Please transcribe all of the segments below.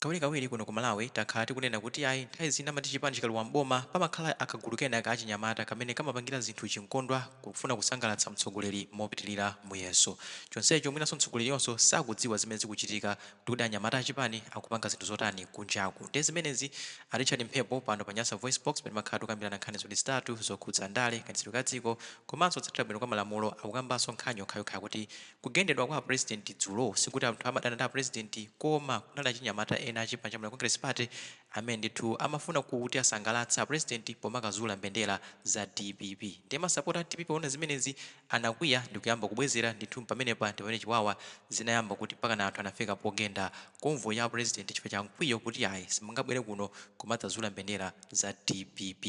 Kawirikawiri kuno ku Malawi takhala tikunena kuti ayi nthawi zina amati chipani chikalowa mboma pamakhala akagulu kena kachinyamata kamene kamapangira zinthu chinkondwa kufuna kusangalatsa mtsogoleri mopitirira muyeso. Chonsecho mwinanso mtsogolerinso sakudziwa zimene zikuchitika kuti anyamata achipani akupanga zinthu zotani kunjaku. Ndi zimenezi Richard Mphepo pano pa Nyasa Voice Box pamene makhala tukambirana nkhani zitatu zokhudza ndale kanitsidwe ka dziko komanso kutsatira bwino kwa malamulo akukambanso nkhani yokhayokha kuti kugendedwa kwa president dzulo sikuti anthu amadana ndi president koma kunali achinyamata ena achipani cha Congress Party amene ndithu amafuna kuti asangalatsa president pomakazula mbendera za DPP. Ndi masapota a DPP ona zimenezi anakwiya ndi kuyamba kubwezera ndithu pamenepa ndi pamene chiwawa zinayamba kuti mpaka anthu anafika pogenda konvo ya president chifukwa cha mkwiyo kuti ayi simungabwere kuno kumadzazula mbendera za DPP.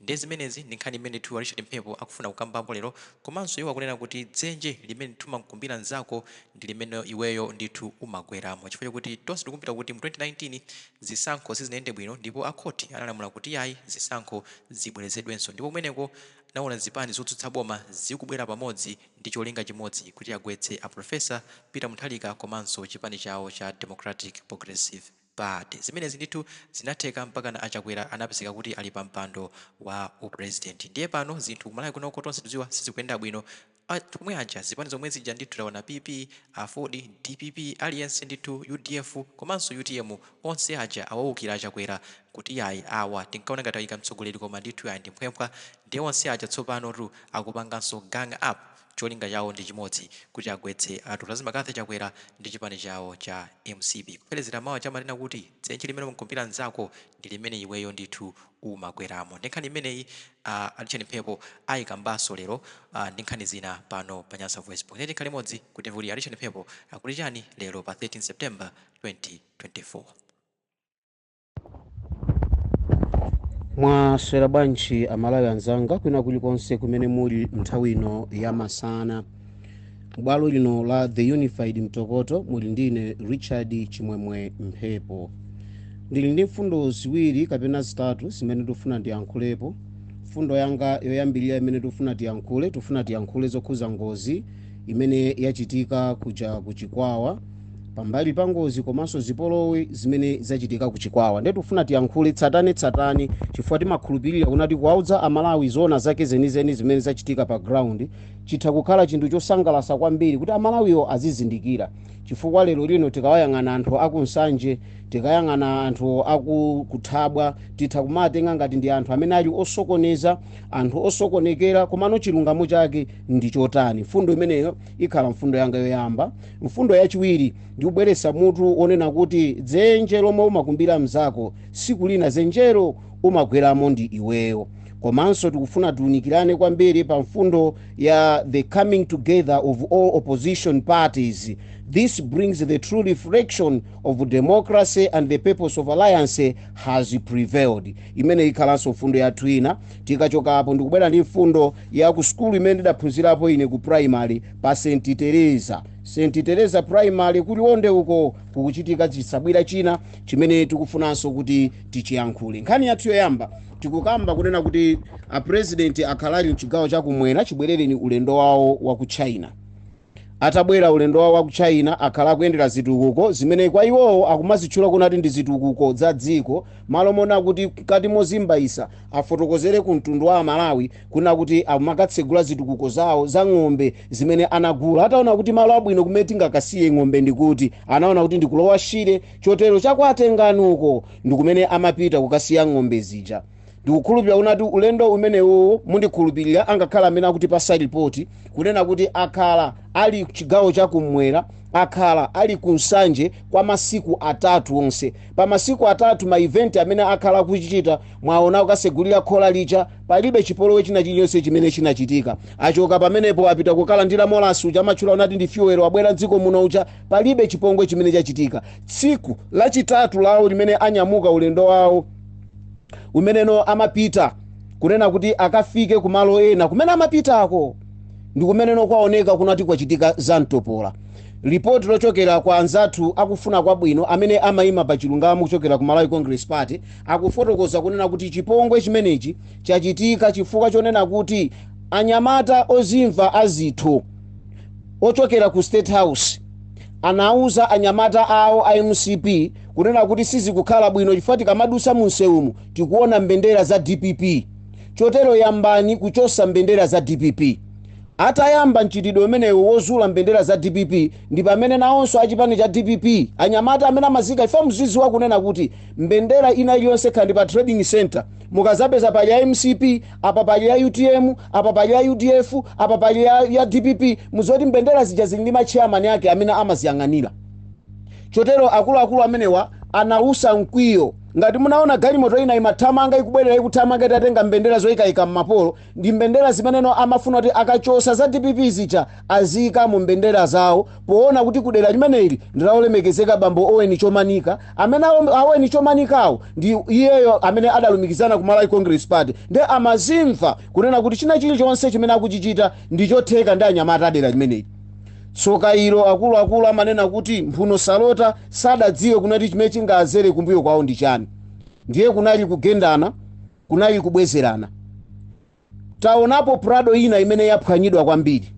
Ndi zimenezi ndi nkhani imene ndithu Richard Mphepo akufuna kukambapo lero komanso iwo akunena kuti dzenje limene ndithu mankumbira nzako ndi limene iweyo ndithu umagweramo chifukwa kuti tonse tikumbukira kuti mu 2019 zisankho sizinayende bwino ndipo akhoti analamula kuti ayi zisankho zibwerezedwenso ndipo kumeneko naona zipani zotsutsa boma zikubwera pamodzi ndi cholinga chimodzi kuti agwetse a Professor Peter Mutharika komanso chipani chawo cha Democratic Progressive Party. Zimenezi ndithu zinatheka mpaka na Achakwera anapezeka kuti ali pa mpando wa upresident. Ndiye pano zinthu kumalawi kunoko tonse tidziwa sizikuyenda bwino. Tumwe aja zipani zomwe zija ndithu taona PP, Afodi, DPP, aliyense ndithu UDF komanso UTM onse aja awawukira Achakwera kuti ayi awa tinkaona ngati ayika mtsogoleri koma ndithu ayi ndi mphwemphwa. Ndiye onse aja tsopano tu akupanganso gang up cholinga chawo ndi chimodzi kuti agwetse Lazima Kathe Chakwera ndi chipani chawo cha MCP. Kupelezera mawa chamanena kuti dzenje limene munkumbira nzako ndi limene iweyo ndithu umagweramo. Ndi nkhani imeneyi Richard Mphepo ayikambanso lero ndi nkhani zina pano pa Nyasa Voice Box. Ndi nkhani imodzi kuti mvuli Richard Mphepo akuti chani lero pa 13 September 2024. Mwaswera bwanji amalawi anzanga kwina kulikonse kumene muli nthawi ino ya masana. Bwalo lino la The Unified Mtokoto muli ndine Richard Chimwemwe Mphepo. Ndili ndi mfundo ziwiri kapena zitatu zimene ndifuna ndiyankhulepo. Mfundo yanga yoyambirira imene tufuna tiyankhule zokhuza ngozi imene yachitika kuja kuchikwawa pambali pa ngozi komanso zipolowe zimene zachitika kuchikwawa. Ndi tufuna tiyankhule tsatane chifukwa timakhulupirira kunati kuwaudza amalawi zona zake zenizeni zimene zachitika pa ground chitha kukhala chinthu chosangalatsa kwambiri kuti amalawiwo azizindikira. Chifukwa lero lino tikawayang'ana anthu akunsanje, tikayang'ana anthu akuthabwa, titha kumatenga ngati ndi anthu amene ali osokoneza, anthu osokonekera komano chilungamo chake ndi chotani. Mfundo imeneyo ikhala mfundo yanga yoyamba. Mfundo yachiwiri ndikubweretsa mutu onena kuti dzenje lomwe umakumbira mzako siku lina dzenjero umagweramo ndi iweyo. Komanso tikufuna tiunikirane kwambiri pa mfundo ya the coming together of all opposition parties. This brings the true reflection of democracy and the purpose of alliance has prevailed. Imene ikhalanso mfundo yathu ina. Tikachoka apo ndikubwera ndi mfundo ya ku school imene ndaphunzirapo ine ku primary pa St. Teresa primary kuliwonde uko kukuchitika chisabwira china chimene tikufunanso kuti tichiyankhule. Nkhani yathu yoyamba tikukamba kunena kuti a president akhalali mchigawo chakumwera chibwerereni ulendo wawo wa ku China. Atabwera ulendo wawo wa ku China akhala kuyendera zitukuko zimene kwa iwowo akumazitchula kunati ndi zitukuko za dziko malo mona kuti kati mozimbaisa afotokozere ku mtundu wa Malawi kuna kuti amakatsegula zitukuko zawo za ng'ombe zimene anagula. Ataona kuti malo abwino kumene tingakasiye ng'ombe ndikuti anaona kuti ndikulowa shire chotero chakwatengani uko ndikumene amapita kukasiya ng'ombe zija. Ndikukhulupirira unati ulendo umenewo mundikhulupirira angakhala amene akuti pasa report kunena kuti akhala ali chigawo chakumwera akhala ali kunsanje kwa masiku atatu onse. Pa masiku atatu ma event amene akhala kuchichita mwaona ukasegulira khola licha palibe chipolowe china chiliyonse chimene chinachitika. Achoka pamenepo apita kukala ndira molasu chamachula unati ndi fuel wabwera dziko muno ucha palibe chipongwe chimene chachitika. Tsiku lachitatu lawo limene anyamuka ulendo wawo umeneno amapita kunena kuti akafike kumalo ena kumene amapitako ndi kumeneno kwaoneka kunati kwachitika za mtopola. Report lochokera kwa anzathu akufuna kwabwino amene amayima pa chilungamo kuchokera ku Malawi Congress Party akufotokoza kunena kuti chipongwe chimenechi chachitika chifukwa chonena kuti anyamata ozimva azitho ochokera ku State House anauza anyamata awo a MCP kunena kuti sizikukhala bwino chifukwa tikamadusa mu nsewumu tikuona mbendera za DPP, chotero yambani kuchosa mbendera za DPP. Atayamba mchitidwe umenewu wozula mbendera za DPP ndi pamene nawonso achipani cha DPP anyamata amene amazika ifa mzizi wakunena kuti mbendera ina iliyonse khandi pa trading center mukazapeza pali ya MCP, apa pali ya UTM, apa pali ya UDF, apa pali ya DPP, muzoti mbendera zija zili ndi machairman yake amene amaziyang'anira. Chotero akuluakulu amenewa anausa mkwiyo. Ngati munaona galimoto ina imathamanga ikubwerera ikuthamanga itatenga mbendera zoyikayika m'mapolo, ndi mbendera zimeneno amafuna kuti akachosa za DPP zicha azika mu mbendera zawo, poona kuti kudera limeneli ndilaolemekezeka bambo Owen Chomanika, amene Owen Chomanikawo ndi iyeyo amene adalumikizana ku Malawi Congress Party, ndi amazimva kunena kuti china chilichonse chimene akuchichita ndi chotheka ndi anyamata adera limeneli. Tsoka ilo akuluakulu amanena kuti Mphuno Salota sadadziwe kunati chimene chingazere kumbuyo kwawo ndi chani. Ndiye kunali kugendana, kunali kubwezerana. Taonapo Prado ina imene yaphwanyidwa kwambiri.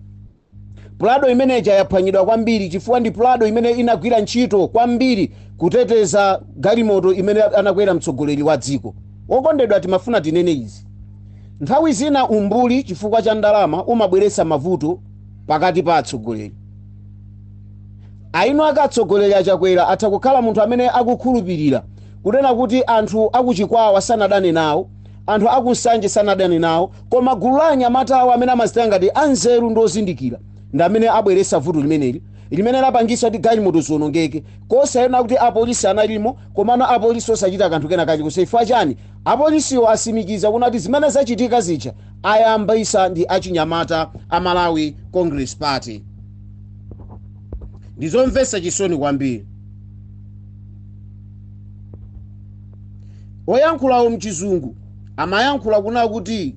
Prado imeneja yaphwanyidwa kwambiri chifukwa ndi Prado imene inagwira ntchito kwambiri kuteteza galimoto imene anakwera mtsogoleri wa dziko. Okondedwa timafuna tinene izi. Nthawi zina umbuli chifukwa cha ndalama umabweretsa mavuto pakati pa atsogoleri. Aino akatsogoleri achakwera atha kukhala munthu amene akukhulupirira kunena kuti anthu akuchikwawa sanadane nawo, anthu akunsanje sanadane nawo, koma gulu la anyamata awo amene amazitenga ngati anzeru ndozindikira ndi amene abweretsa vuto limeneli limene lapangisa kuti galimoto zonongeke. Kosayena kuti apolisi analimo komano apolisi osachita kanthu kena kalikonse. Chifukwa chani? Apolisiwo asimikiza kunati zimene zachitika zija ayambisa ndi achinyamata a Malawi Congress Party. Ndizomvetsa chisoni kwambiri. Oyankhulawo mchizungu amayankhula kuna kuti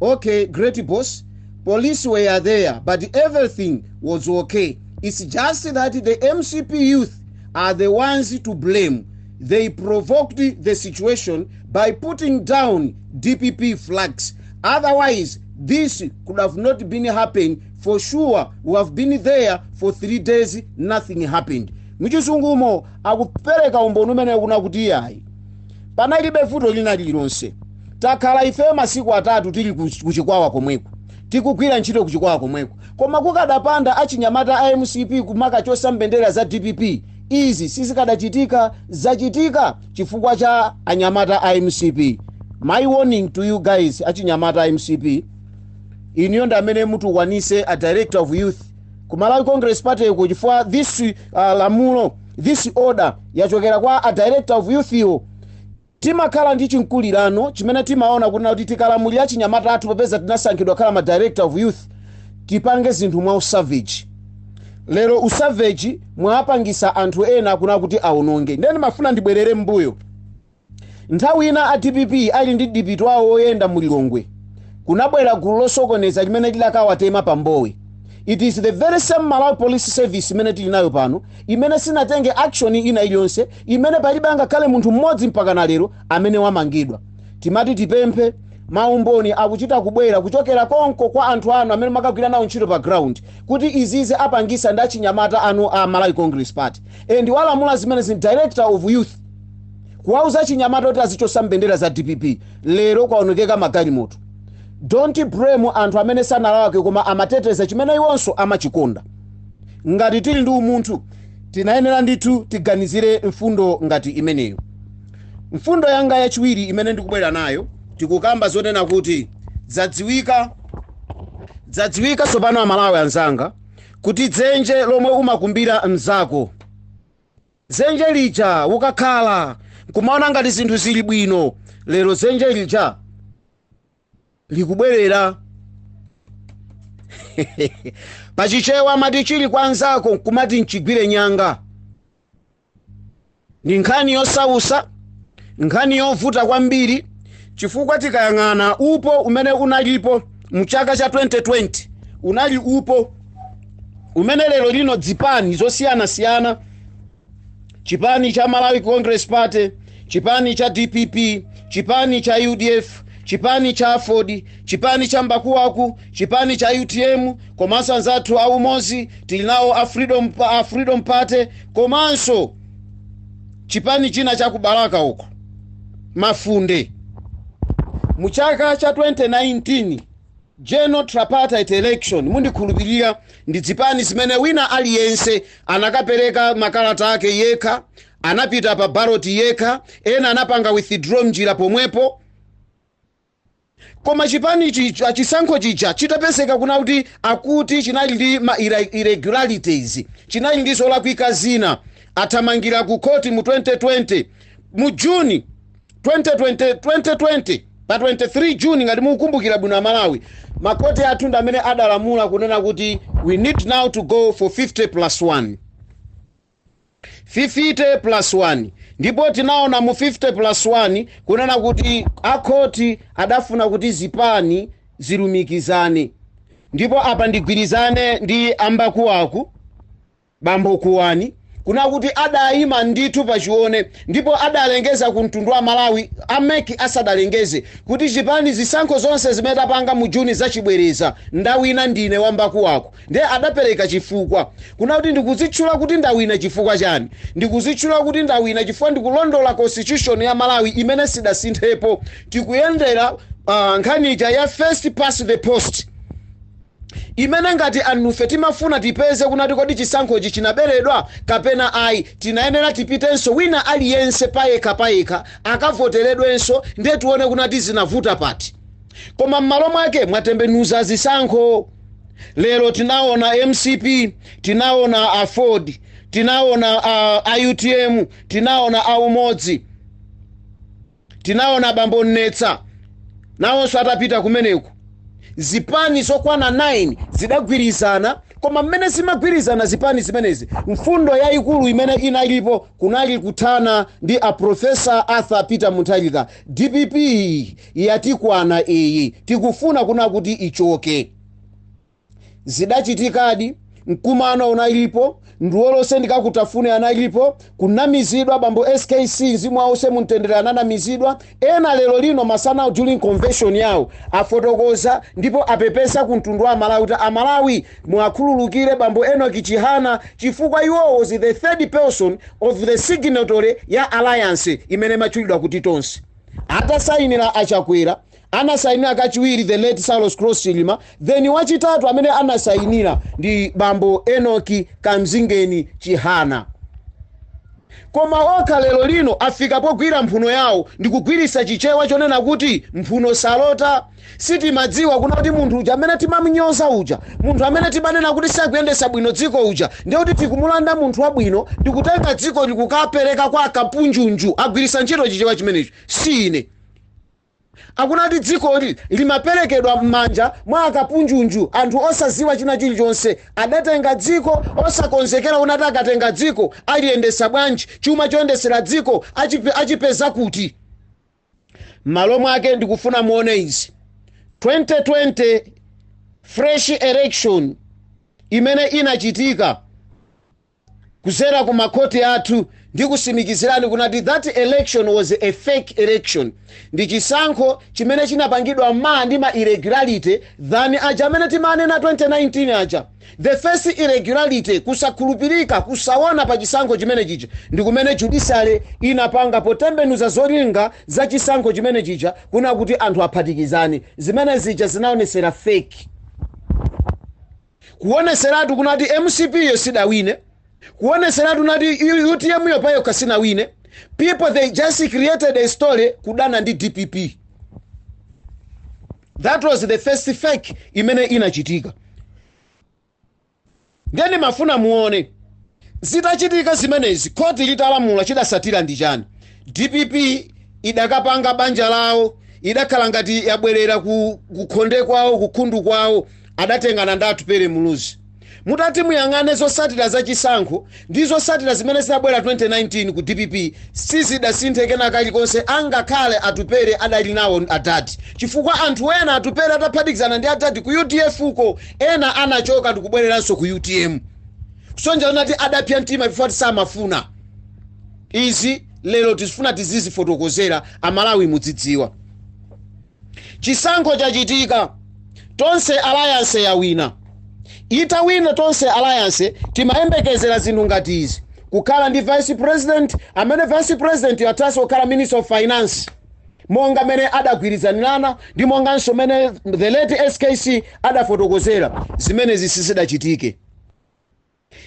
okay, great boss, police were there but everything was okay. It's just that the MCP youth are the ones to blame. They provoked the situation by putting down DPP flags. Otherwise this could have not been happened. For sure, we have been there for 3 days, nothing happened. Mchizungumo akupereka umboni umene kuna kuti yayi panalibe vuto lina lililonse. Takhala ife masiku atatu tili kuchikwawa komweko, tikugwira ntchito kuchikwawa komweko, koma kukadapanda achinyamata a MCP kumakachosa mbendera za DPP, izi sizikadachitika. Zachitika chifukwa cha anyamata a MCP. My warning to you guys, achinyamata a MCP, iniyo ndi amene mutukwanise a director of youth ku Malawi Congress Party chifukwa this lamulo, this order yachokera kwa a director of youth yo. Timakhala ndi chinkulirano chimene timaona kuti tikalamulira achinyamata athu popeza tinasankhidwa khala ma director of youth tipange zinthu mwa usavage. Lero usavage mwapangisa anthu ena kuna kuti aononge. Ndeni mafuna ndibwerere mbuyo. Nthawi ina a DPP ali ndi dipito awo oyenda mu Lilongwe, kunabwera gulu losokoneza limene lilakawatema pambowe. It is the very same Malawi Police Service imene tili nayo pano, imene sinatenge action ina iliyonse, imene palibe angakhale munthu mmodzi mpaka na lero amene wamangidwa. Timati tipemphe maumboni akuchita kubwera kuchokera konko kwa anthu anu amene makagwira nawo ntchito pa ground kuti izize apangisa ndi achinyamata anu a Malawi Congress Party. And walamula zimene zi director of youth kuwauza achinyamata kuti azichosa mbendera za DPP. Lero kwaonekeka magalimoto. Don't blame anthu amene sanalawake koma amateteza chimene iwonso amachikonda. Ngati tili ndi umunthu tinayenera ndithu tiganizire mfundo ngati imeneyo. Mfundo yanga yachiwiri imene ndikubwera nayo tikukamba zonena kuti zadziwika sopano amalawi anzanga kuti dzenje lomwe umakumbira mzako, dzenje lija ukakhala kumaona ngati zinthu zili bwino, lero dzenje lija likubwerera. Pachichewa amati chili kwa nzako kumati nchigwire nyanga. Ni nkhani yosausa, nkhani yovuta kwambiri, chifukwa tikayang'ana upo umene unalipo mchaka cha 2020 unali upo umene lero lino dzipani zosiyana-siyana, chipani cha Malawi Congress Party, chipani cha DPP, chipani cha UDF, chipani cha Ford, chipani cha Mbakuwaku, chipani cha UTM, komanso anzathu a Umozi, tili nawo a Freedom Party, komanso chipani china cha kubalaka uko Mafunde. Muchaka cha 2019 general tripartite election mundikhulupirira ndi zipani zimene wina aliyense anakapereka makalata ake yekha, anapita pa ballot yekha, ena anapanga withdraw njira pomwepo. Koma chipani chicha chisankho chicha chitapezeka kuna kuti akuti chinali ndi ma irregularities, chinali ndi zolakwika zina, athamangira ku court mu 2020 mu Juni 2020 pa 23 Juni ngati mukumbukira bwino Malawi, makoti athu ndi amene adalamula kunena kuti we need now to go for 50+1. 50+1 ndipo tinaona mu 50+1 kunena kuti akhoti adafuna kuti zipani zilumikizane, ndipo apa ndigwirizane ndi Ambakuwaku Bambo Kuwani kuna kuti adayima ndithu pachione, ndipo adalengeza ku mtundu wa Malawi ameki asadalengeze kuti chipani zisankho zonse zimene tapanga mu Juni zachibwereza ndawina ndine wa Mbakuwaku. Ndiye adapereka chifukwa kuna kuti ndikuzitchula kuti ndawina chifukwa chani, ndikuzitchula kuti ndawina chifukwa ndikulondola constitution ya Malawi imene sidasinthepo, tikuyendera nkhanicha ya first past the post imene ngati anufe timafuna tipeze kunati kodi chisankhochi chinaberedwa kapena ayi, tinayenera tipitenso wina aliyense payekha akavoteredwenso ndiye tione kunati zinavuta pati. Koma m'malo mwake mwatembenuza zisankho. Lero tinaona MCP, tinaona a Ford, tinaona a UTM, tinaona a Umozi, tinaona Bambo Nnetsa nawonso atapita kumeneku. Zipani zokwana 9 zidagwirizana, koma mmene zimagwirizana zipani zimenezi mfundo yayikulu imene inalipo kunali kuthana ndi a Professor Arthur Peter Mutharika. DPP yatikwana iyi tikufuna kuna kuti ichoke. Zidachitikadi, mkumano unalipo, ndiwolose ndikakutafune analipo, kunamizidwa Bambo SKC mzimu wause mumtendere ananamizidwa. Ena lero lino masana during convention yawo afotokoza ndipo apepesa ku mtundu wa Malawi kuti Amalawi mwakhululukire Bambo Enoch Chihana chifukwa iwo was the third person of the signatory ya alliance imene machulidwa kuti tonse. Atasainira Achakwera, anasainira kachiwiri the late Saulos Cross Chilima, then wachitatu amene anasainira ndi Bambo Enoch Kamzingeni Chihana. Koma okha lero lino afika pogwira mphuno yawo ndikugwirisa chichewa chonena kuti mphuno salota. Sitimadziwa kuna kuti munthu uja amene timamunyoza uja, munthu amene timanena kuti sakuyendesa bwino dziko uja, ndiye kuti tikumulanda munthu wabwino ndikutenga dziko likukapereka kwa akapunjunju agwirisa ntchito chichewa chimenecho. Sine akuna kuti dziko limaperekedwa m'manja mwa akapunjunju, anthu osaziwa china chilichonse, adatenga dziko osakonzekera unati akatenga dziko aliyendesa bwanji, chuma choyendesera dziko achipeza kuti. Malo mwake ndikufuna muone izi 2020 fresh election imene inachitika kuzera ku makoti athu ndikusimikizirani kunati that election was a fake election. Ndi chisankho chimene chinapangidwa ndi ma irregularity than aja amene timanena 2019 aja. The first irregularity kusakhulupirika kusaona pa chisankho chimene chicha ndi kumene judiciary inapanga potembenuza zolinga za chisankho chimene chicha kuna kuti anthu aphatikizane. Zimene zija zinaonesera fake, kuoneseratu kunati MCP yo sidawine, kuoneseratu nati UTM yo payo kasina wine. People they just created a story kudana ndi DPP. That was the first fake imene inachitika. Ngeni mafuna muone zitachitika zimenezi koti litalamula chidasatira ndi chani. DPP idakapanga banja lawo, idakhala ngati yabwerera kukhonde kwawo, kukhundu kwawo, adatengana ndatu pere muluzi. Mutati muyang'ane zosatira za chisankho ndizo satira zimene zinabwera 2019 ku DPP sizidasinthe kalikonse angakhale atupere adali nawo atati, chifukwa anthu ena atupere ataphatikizana ndi atati ku UDF uko, ena anachoka ndikubwereranso ku UTM. Kusonja unati adapya mtima before samafuna. Izi lero tisifuna tizizifotokozera Amalawi mudzidziwa. chisankho chachitika, tonse alliance yawina. Itawina tonse alliance timayembekezera zinthu ngati izi: kukhala ndi vice president, amene vice president yathanso kukhala minister of finance, monga mene adagwirizanirana ndi monganso mene the late SKC adafotokozera. zimene zisidachitike.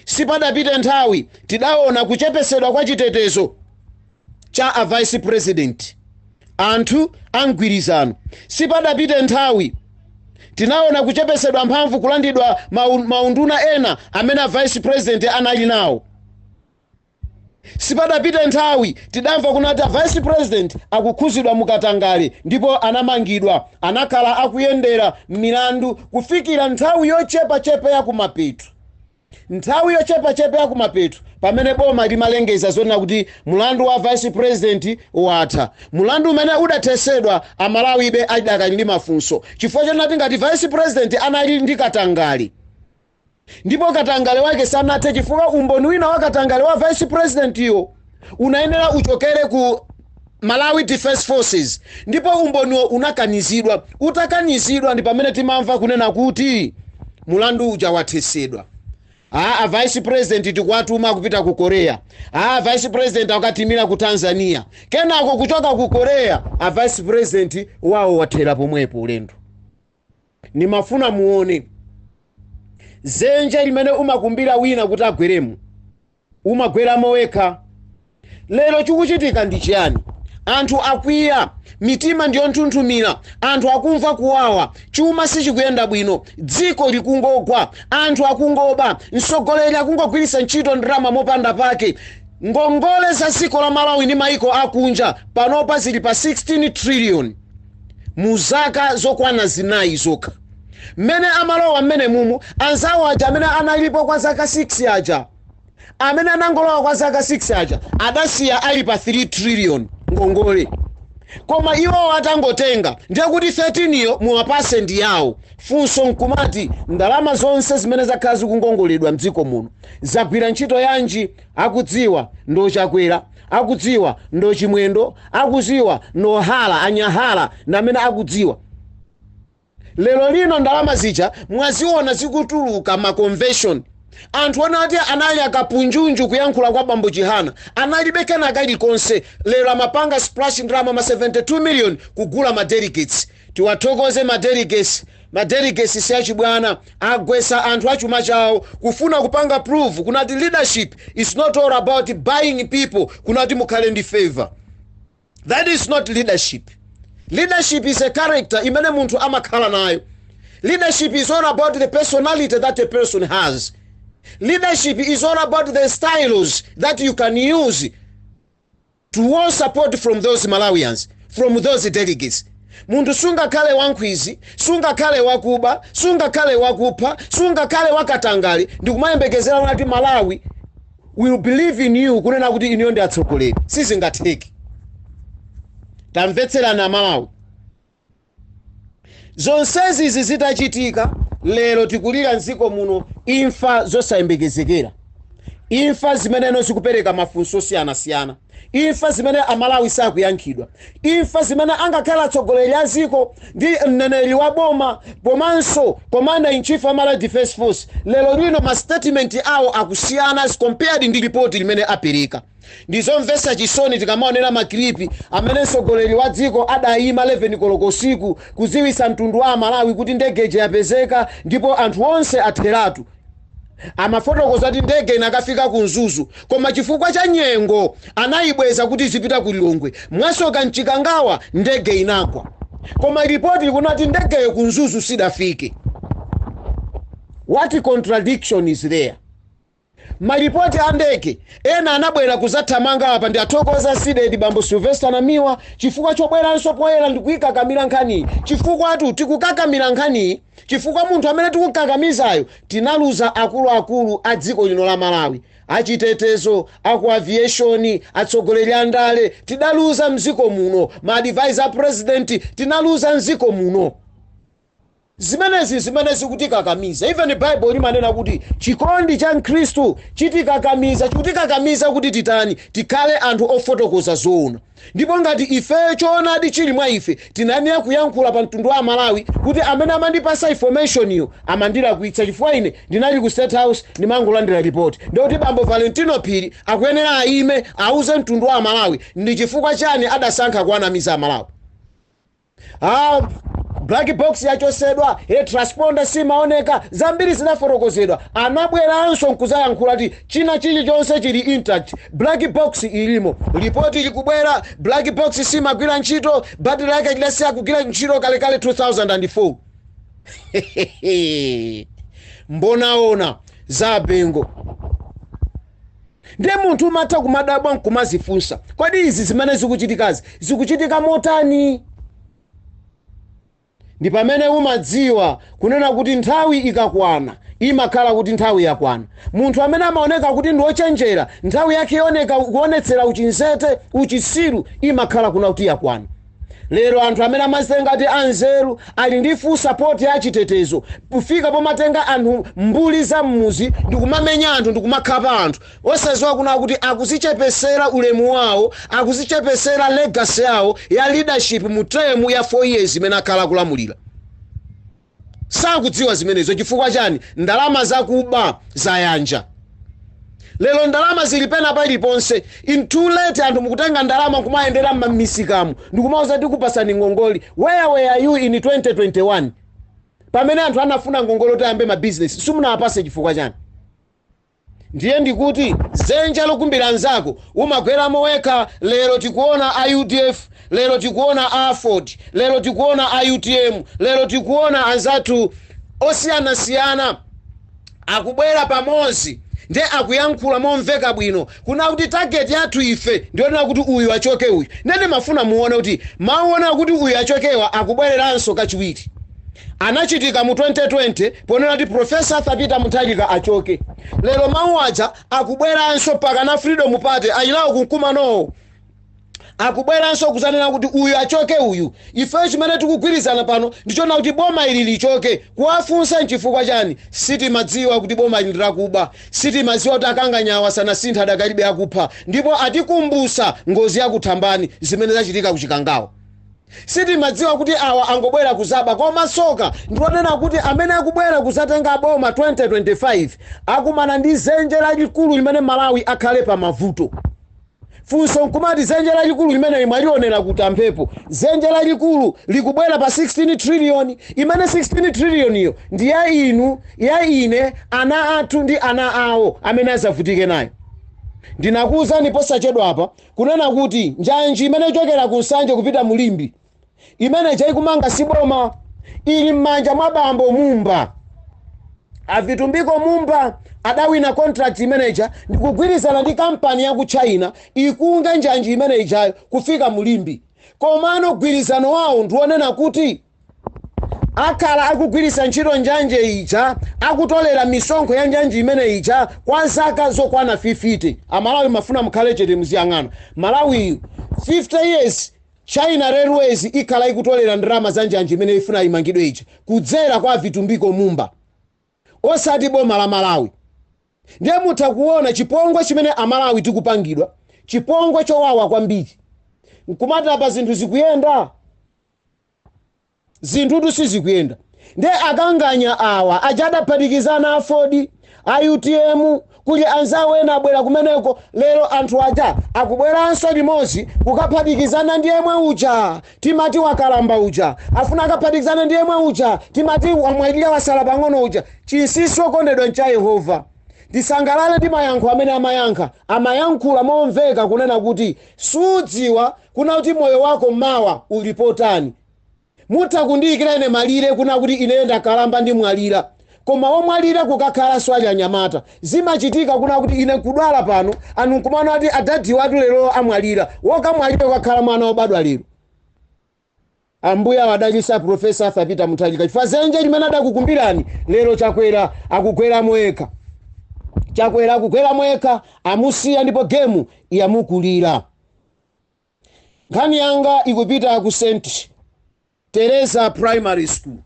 Sipadapite nthawi tidaona kuchepesedwa kwa chitetezo cha a vice president, anthu amgwirizano. Sipadapite nthawi tinaona kuchepesedwa mphamvu kulandidwa maunduna ena amene a vice president anali nawo. Sipadapite nthawi tidamva kunati a vice president akukhuzidwa mukatangale ndipo anamangidwa, anakhala akuyendera milandu kufikira nthawi yochepa ya kumapeto. Nthawi yochepa ya kumapeto pamene boma limalengeza zona kuti mulandu wa vice president watha. Mulandu umene udathesedwa amalawibe adakali ndi mafunso chifukwa chonati ngati vice president anali ndi katangale, ndipo katangale wake sanathe chifukwa umboni wina wa katangale wa vice president yo unayenera uchokere ku Malawi Defense Forces, ndipo umboniwo unakanizidwa. Utakanizidwa ndi pamene timamva kunena kuti mulandu uja wathesedwa. A vice president tikwatuma kupita ku Korea. Vice president akatimira ku Tanzania. Kenako kuchoka ku Korea, a vice president wao wathera pomwepo ulendo. Nimafuna muone zenje limene umakumbira wina kuti agweremo, umagweramo wekha. Lero chikuchitika ndi chiyani? Anthu akwiya, mitima ndiyo nthunthumira, anthu akumva kuwawa, chuma sichikuyenda bwino, dziko likungogwa, anthu akungoba, mtsogoleri akungogwiritsa ntchito ndalama mopanda pake. Ngongole za dziko la Malawi ndi maiko akunja panopa zili pa 16 trillion mu zaka zokwana zinayi zokha. Mmene amalowa mmene mumu anzawo aja amene analipo kwa zaka 6 aja, amene anangolowa kwa zaka 6 aja adasiya ali pa 3 trillion ngongole. Koma iwo atangotenga ndiye kuti 13 iyo muwapase ndi yawo. Funso nkumati ndalama zonse zimene zakhala zikungongoledwa mdziko muno zagwira ntchito yanji? Akudziwa ndo chakwera, akudziwa ndo chimwendo, akudziwa ndo hala anyahala namene akudziwa. Lero lino ndalama zija mwaziona zikutuluka ma convention. Anthu anati anali akapunjunju kuyankhula kwa Bambo Chihana, analibe kena kalikonse. Lero amapanga splash ndalama ma 72 million kugula ma delegates. Tiwathokoze ma delegates siachi bwana agwesa anthu achuma chawo kufuna kupanga prove kunati leadership is not all about buying people, kunati mukhale ndi favor. That is not leadership. Leadership is a character imene munthu amakhala nayo. Leadership is all about the personality that a person has. Leadership is all about the styles that you can use to want support from those Malawians, from those delegates. Mundu sunga kale wankwizi, sunga kale wakuba, sunga kale wakupha, sunga kale wakatangali, ndikumayembekezera ngati Malawi will believe in you kunena kuti iniyo ndi atsogoleri. Sizingatheki. Tamvetsera na Malawi. Zonsezi izi zitachitika, lero tikulira nziko muno imfa zosayembekezekera. Imfa zimene zikupereka mafunso siyana. Imfa zimene amalawi sakuyankhidwa. Imfa zimene angakhala atsogoleri a ziko ndi mneneri wa boma komanso commander in chief of Malawi Defense Force. Lero lino ma statement awo akusiyana as compared ndi report limene apereka. Ndizomvesa chisoni tikamaonera maklipi amene mtsogoleri wa dziko adayima 11 koloko usiku kuziwisa mtundu wa Malawi kuti ndege yapezeka ndipo anthu onse atheratu. Amafotokoza kuti ndege inakafika ku Mzuzu koma chifukwa cha nyengo anayibweza kuti zipita ku Lilongwe. Mwasoka mchikangawa ndege inagwa. Koma report ikunati ndege ku Mzuzu sidafike. What contradiction is there? Maripoti andeke ena anabwera kuzathamanga apa ndi athokoza Sidedi Bambo Sylvester na Miwa chifukwa chobwera nso poyera ndikuika kamira nkhani chifukwa atu tikukakamira nkhani chifukwa munthu amene tikukakamizayo tinaluza akulu a dziko lino la Malawi, achitetezo, aku aviation, atsogoleri andale tidaluza mziko muno, ma advisor president tinaluza mziko muno. zimenezi kuti kakamiza. Even Bible limanena kuti chikondi cha Mkhristu chitikakamiza kuti titani tikale anthu ofotokoza zoona. Ndipo ngati ife choonadi chili mwa ife tinayenera kuyankhula pa mtundu wa Malawi kuti amene amandipasa information iyo amandilakwitsa, chifukwa ine ndinali ku State House ndimangolandira report. Ndikuti bambo Valentino Phiri akuyenera aime auze mtundu wa Malawi ndi chifukwa chani adasankha kuanamiza Malawi. Black box yachosedwa, transponder simaoneka, zambiri zinafotokozedwa. Anabweranso nkuzayankhula kuti china chilichonse chili intact, black box ilimo. Report ilikubwera, black box simagwira ntchito, battery yake ilasiya kugwira ntchito kalekale 2004. Mbonaona za bengo. Ndiye munthu umatha kumadabwa nkumazifunsa, kodi izi zimene zikuchitikazi zikuchitika motani? Ndi pamene umadziwa kunena kuti nthawi ikakwana imakhala kuti nthawi yakwana. Munthu amene amaoneka kuti ndi ochenjera, nthawi yake ioneka kuonetsera uchinzete, uchisiru, imakhala kuna kuti yakwana. Lero anthu amene amazenga ati anzeru ali ndi full support ya chitetezo, kufika pomatenga anthu mbuli za mmuzi ndi kumamenya anthu ndi kumakhapa anthu, osaziwa kuna kuti akuzichepesera ulemu wawo, akuzichepesera legacy yawo ya leadership mu term ya 4 years imene akhala kulamulira. Sakudziwa zimenezo chifukwa chani? Ndalama zakuba zayanja. Lelo ndalama zilipena paliponse. In too late anthu mukutenga ndalama kumayendera m'misikamu ndikumauza ndi kupasani ngongoli. Where were you in 2021? Pamene anthu anafuna ngongolo tayambe ma business simunawapase chifukwa chani? Ndiye ndikuti zenja lokumbira nzako umagweramo wekha. Lero tikuona IUDF, lero tikuona AFOD, lero tikuona IUTM, lero tikuona anzathu osiyanasiyana akubwera pamodzi nde akuyankhula momveka bwino kuna kuti target yathu ife ndiona kuti uyu achoke uyu. Nene mafuna muone kuti maona kuti uyu achokewa akubwereranso kachiwiri. Anachitika mu 2020 ponena kuti Professor Peter Mutharika achoke. Lero mawu aja akubweranso paka na Freedom Party ayinawo kunkumano akubweranso kuzanena kuti uyu achoke uyu. Ife chimene tikugwirizana pano ndichona kuti boma ili lichoke. Kuwafunsa nchifukwa chani? Siti madziwa kuti boma ili ndirakuba, siti madziwa kuti akanganyawa sana sintha adakalibe akupha, ndipo atikumbusa ngozi yakuthambani zimene zachitika kuchikangawo. Siti madziwa kuti awa angobwera kuzaba koma soka ndiwonena kuti amene akubwera kuzatenga boma 2025 akumana ndi zenje lalikulu limene Malawi akhale pa mavuto. Funso nkumati zenje lalikulu limene mwalionera kuti mphepo. Zenje lalikulu likubwera pa 16 trillion. Imene 16 trillion iyo ndi ya inu, ya ine, ana athu ndi ana awo amene azavutike nayo. Ndinakuwuzani posachedwa apa kunena kuti njanji imene ichokera ku Nsanje kupita Mulimbi imene chaikumanga siboma ili m'manja mwa bambo Mumba. Avitumbiko Mumba adawina contract manager ndikugwirizana ndi kampani ya ku China ikunga njanji imene ijayo kufika Mulimbi. Komano gwirizano wawo ndiwonena kuti akhala akugwirisa ntchito njanje ija akutolera misonkho ya njanje imene ija kwa zaka zokwana 50. Amalawi mafuna mukhale chete muziyang'ana. Malawi 50 years China Railways ikhala ikutolera ndalama za njanje imene ifuna imangidwe ija kudzera kwa Vitumbiko Mumba osati boma la Malawi. Ndiye mutha kuona chipongwe chimene Amalawi tikupangidwa, chipongwe chowawa kwambiri. Nkumati apa zinthu zikuyenda, zinthu sizikuyenda. Ndiye akanganya awa ajadaphatikizana AFOD, IUTM, kuli anzawo ena abwera kumeneko. Lero anthu aja akubweranso limodzi kukaphatikizana ndi yemwe uja timati wakalamba uja, afuna akaphatikizana ndi yemwe uja timati wamwalira wasala pang'ono uja. Chinsinsi okondedwa ncha Yehova. Ndisangalale ndi mayankho amene amayankhula momveka kunena kuti sudziwa kuna kuti moyo wako mawa ulipotani. Mutha kundiyikira ine malire kuna kuti ine ndakalamba ndi mwalira, koma womwalira kukakhala swali anyamata. Zimachitika kuna kuti ine kudwala pano anu kumana ati adadi watu lero amwalira, wokamwalira kukakhala mwana obadwa lero. Ambuya wadalisa Professor Peter Mutharika chifukwa zenje limene adakukumbirani lero chakwera akukwera mweka. Chakwera akukwera mweka amusiya ndipo gemu yamukulira. Nkhani yanga ikupita ku St. Teresa Primary School.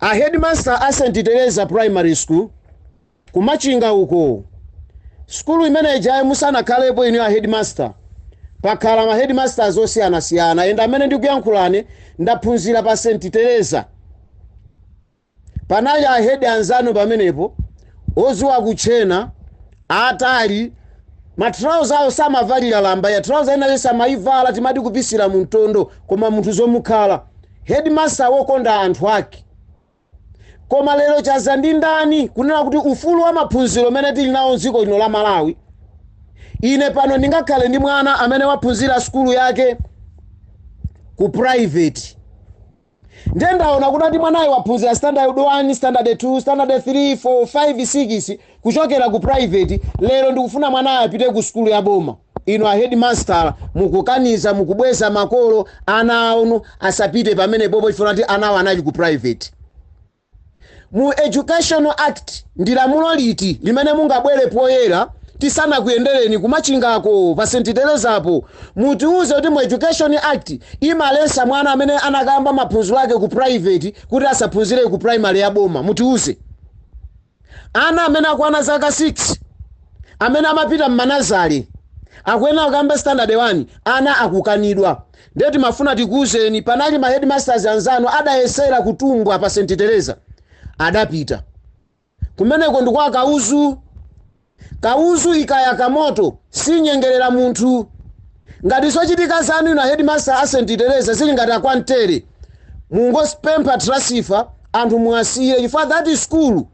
a headmaster a St. Teresa Primary School kumachinga uko skulu imene jaye musanakhalepo inu a headmaster pakhala ma headmasters osiyanasiyana enda amene ndikuyankhulane ndaphunzira pa St. Teresa panali a head anzanu pamenepo oziwa kuchena atali matrauza awo samavalira lamba ya trauza ina lesa maivala timati kupisira muntondo koma munthu zomukhala headmaster wokonda anthu ake koma lero chaza ndi ndani kunena kuti ufulu wa maphunziro mene tili nawo dziko lino la Malawi ine pano ndingakhale ndi mwana amene waphunzira skulu yake ku private ndendaona kuti mwanayo waphunzira standard 1 standard 2 standard 3 4 5 6 kuchokera ku private lero ndikufuna mwanayo apite ku skulu ya boma ino a headmaster mukukaniza mukubweza makolo ana anu asapite pamene popo chifuna kuti anawo anali ku private mu Educational Act ndilamulo liti limene mungabwere poyera tisana kuyendereni kumachingako pa St. Teresapo mutiuze kuti mu Education Act imalesa mwana amene anakamba maphunziro ake ku private kuti asaphunzire ku primary ya boma mutiuze ana amene akwana zaka 6 amene amapita mmanazali akwena akamba standard 1 ana akukanidwa ndeti mafuna tikuuzeni panali ma headmasters anzanu adayesera kutumbwa pa St. Teresa adapita kumeneko ndikwa kauzu ikayaka moto sinyengerera munthu ngati sochitika zanu na headmaster a St. Teresa zili ngati akwantere mungospempa trasifa anthu muasire chifukwa that school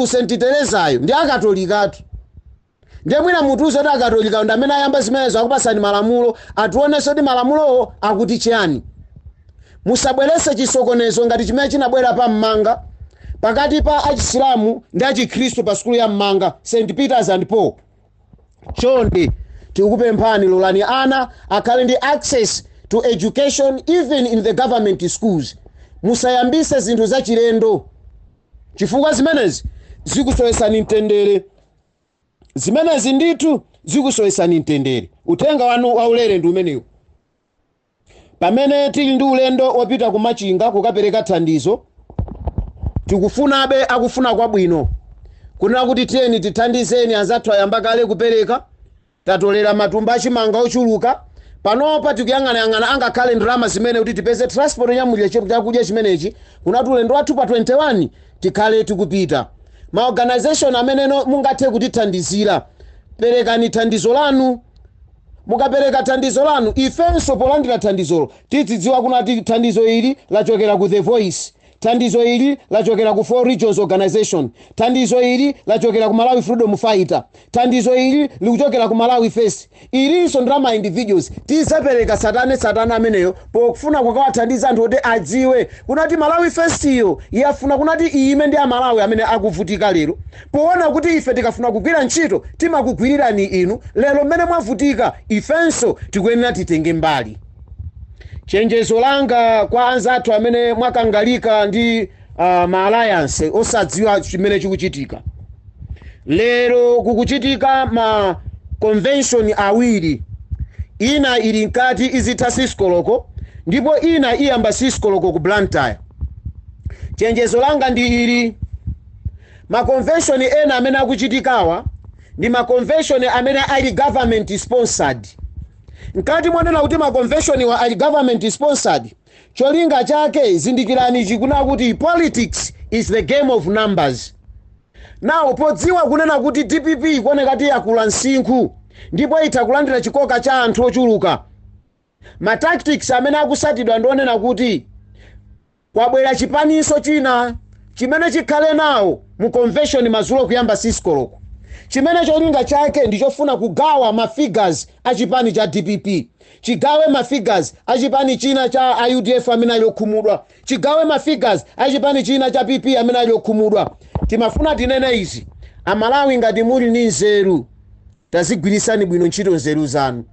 St. Teresa ayo ndi akatolikatu ndiye mwina mutuzo kuti akatolika ndi amene ayamba zimenezo akupasani malamulo atiwonese kuti malamulowo akuti chiyani musabwerese chisokonezo ngati chimene chinabwera pa mmanga pakati pa achisilamu ndi achikhristu pa skulu ya mmanga St. Peter's and Paul chonde tikupemphani lolani ana akhale ndi access to education even in the government schools musayambise zinthu zachilendo chifukwa zimenezi zikusowesani mtendere zimenezi ndithu zikusowesani mtendere uthenga wanu waulere ndi umenewu pamene tili ndi ulendo wopita kumachinga kukapereka thandizo tikufunabe akufuna kwabwino kunena kuti tiyeni tithandizeni anzathu ayamba kale kupereka tatolera matumba achimanga ochuluka panopa tikuyang'anayang'ana angakhale ndalama zimene kuti tipeze transport nyamulira chakudya chimenechi kunati ulendo wathu pa 21 tikhale tikupita ma organization amene mungathe kutithandizira perekani thandizo lanu mukapereka thandizo lanu ifenso polandira thandizolo tidzidziwa kunati thandizo ili lachokera ku The Voice thandizo ili lachokera ku 4 Regions Organization thandizo ili lachokera ku Malawi Freedom Fighter thandizo ili likuchokera ku Malawi First ilinso ndalama individuals tisapereka satana ameneyo pokufuna kukawathandiza anthu kuti adziwe kunati Malawi First iyo yafuna kunati ime ndi amalawi amene akuvutika lero poona kuti ife tikafuna kugwira ntchito timakugwirirani inu lero mmene mwavutika ifenso tikuyenera titenge mbali chenjezo langa kwa anzathu amene mwakangalika ndi ma alliance osadziwa chimene chikuchitika lero kukuchitika ma convention awiri ina ili nkati izitha siskoloko ndipo ina iyamba siskoloko ku Blantyre chenjezo langa ndi ili ma convention ena amene akuchitikawa ndi ma convention amene ali government sponsored nkati mwanena kuti ma convention wa ali government sponsored cholinga chake zindikirani chikuna kuti politics is the game of numbers now podziwa kunena kuti DPP ikuoneka kuti yakula nsinkhu ndipo itakulandira chikoka cha anthu ochuluka ma tactics amene akusatidwa ndionena kuti kwabwera chipaniso china chimene chikhale nawo mu convention mazulo kuyamba siskoloko chimene cholinga chake ndichofuna kugawa ma figures achipani cha DPP chigawe ma figures achipani china cha UDF amene aliokhumudwa chigawe ma figures achipani china cha PP amene aliokhumudwa timafuna tinene izi amalawi ngati muli ndi nzeru tazigwirisani bwino ntchito nzeru zanu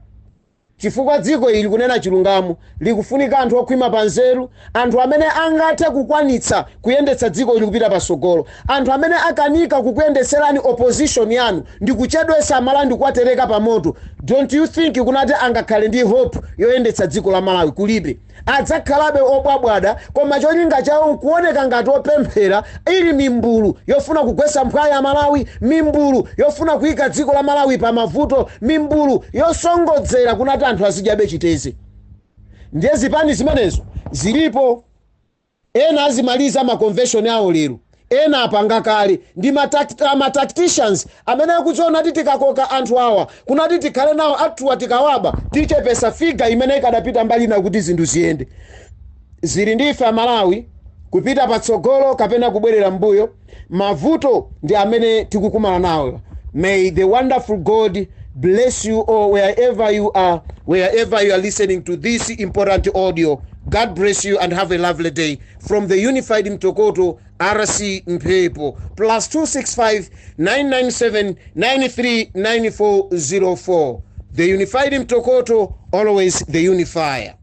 chifukwa dziko ili kunena chilungamo likufunika anthu okhwima panzeru, anthu amene angathe kukwanitsa kuyendetsa dziko ili kupita pasogolo, anthu amene akanika kukuyendeserani opposition yanu ndi kuchedwesa Malawi ndi kuwatereka pa moto. Don't you think kunati angakhale ndi hope yoyendetsa dziko la Malawi? Kulibe. Adzakhalabe obwabwada, koma cholinga chawo nkuoneka ngati opemphera, ili mimbulu yofuna kugwesa mphwayi ya Malawi, mimbulu yofuna kuyika dziko la Malawi pa mavuto, mimbulu yosongodzera kunati anthu azidyabe chiteze. Ndiye zipani zimenezo zilipo. Ena azimaliza makonvention yawo lero, ena apanga kale ndi tacticians amene akudziona kuti tikakoka anthu awa kunati tikhale nawo athuwa tikawaba tichepesa figa imene ikadapita mbali na kuti zinthu ziyende. Zili ndife Malawi kupita patsogolo kapena kubwerera mbuyo, mavuto ndi amene tikukumana nawo. May the wonderful God bless you all wherever you are listening to this important audio. God bless you and have a lovely day. From the Unified Mtokoto, RC Mpepo, +265 997 93 9404. The Unified Mtokoto, always the unifier.